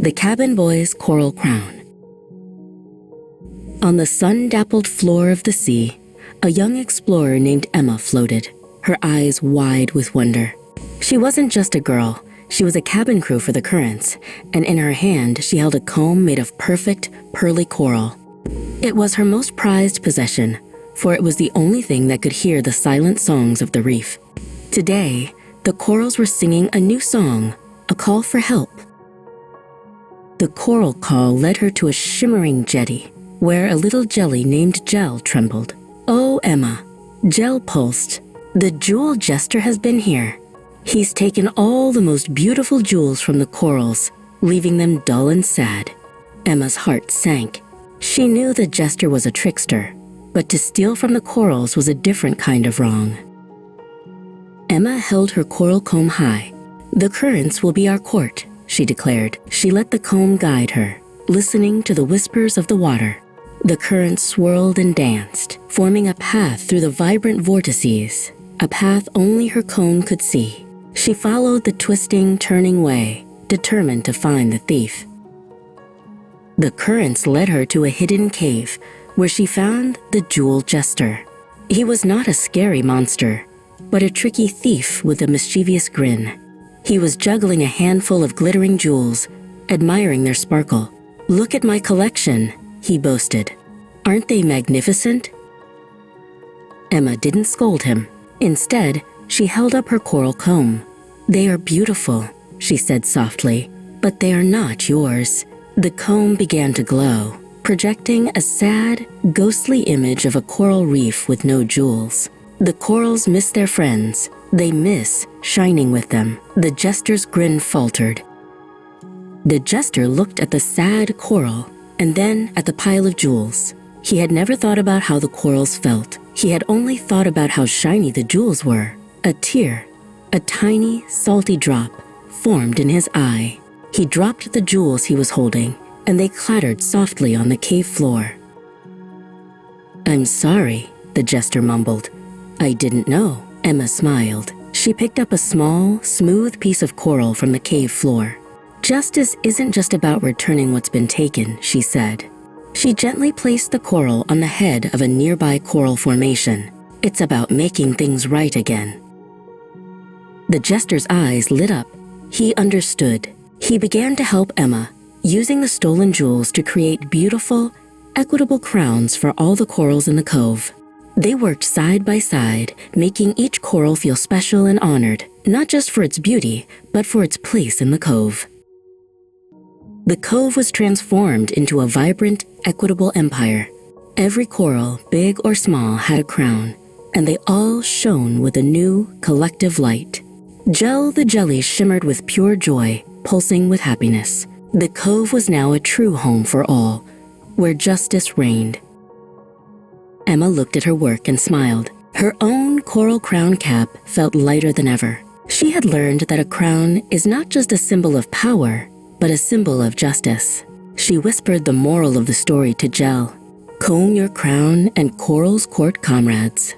The Cabin Boy's Coral Crown. On the sun-dappled floor of the sea, a young explorer named Emma floated, her eyes wide with wonder. She wasn't just a girl, she was a cabin crew for the Currents, and in her hand she held a comb made of perfect, pearly coral. It was her most prized possession, for it was the only thing that could hear the silent songs of the reef. Today, the corals were singing a new song, a call for help. The coral call led her to a shimmering jetty, where a little jelly named Jell trembled. "Oh, Emma," Jell pulsed, "the Jewel Jester has been here. He's taken all the most beautiful jewels from the corals, leaving them dull and sad." Emma's heart sank. She knew the Jester was a trickster, but to steal from the corals was a different kind of wrong. Emma held her coral comb high. "The Currents will be our court," she declared. She let the comb guide her, listening to the whispers of the water. The currents swirled and danced, forming a path through the vibrant vortices, a path only her comb could see. She followed the twisting, turning way, determined to find the thief. The currents led her to a hidden cave, where she found the Jewel Jester. He was not a scary monster, but a tricky thief with a mischievous grin. He was juggling a handful of glittering jewels, admiring their sparkle. "Look at my collection," he boasted. "Aren't they magnificent?" Emma didn't scold him. Instead, she held up her coral comb. "They are beautiful," she said softly, "but they are not yours." The comb began to glow, projecting a sad, ghostly image of a coral reef with no jewels. The corals miss their friends. They miss shining with them. The Jester's grin faltered. The Jester looked at the sad coral and then at the pile of jewels. He had never thought about how the corals felt. He had only thought about how shiny the jewels were. A tear, a tiny, salty drop, formed in his eye. He dropped the jewels he was holding, and they clattered softly on the cave floor. "I'm sorry," the Jester mumbled. "I didn't know." Emma smiled. She picked up a small, smooth piece of coral from the cave floor. "Justice isn't just about returning what's been taken," she said. She gently placed the coral on the head of a nearby coral formation. "It's about making things right again." The Jester's eyes lit up. He understood. He began to help Emma, using the stolen jewels to create beautiful, equitable crowns for all the corals in the cove. They worked side by side, making each coral feel special and honored, not just for its beauty, but for its place in the cove. The cove was transformed into a vibrant, equitable empire. Every coral, big or small, had a crown, and they all shone with a new, collective light. Jell the jelly shimmered with pure joy, pulsing with happiness. The cove was now a true home for all, where justice reigned. Emma looked at her work and smiled. Her own coral crown cap felt lighter than ever. She had learned that a crown is not just a symbol of power, but a symbol of justice. She whispered the moral of the story to Jell. "Comb your crown and corals court comrades."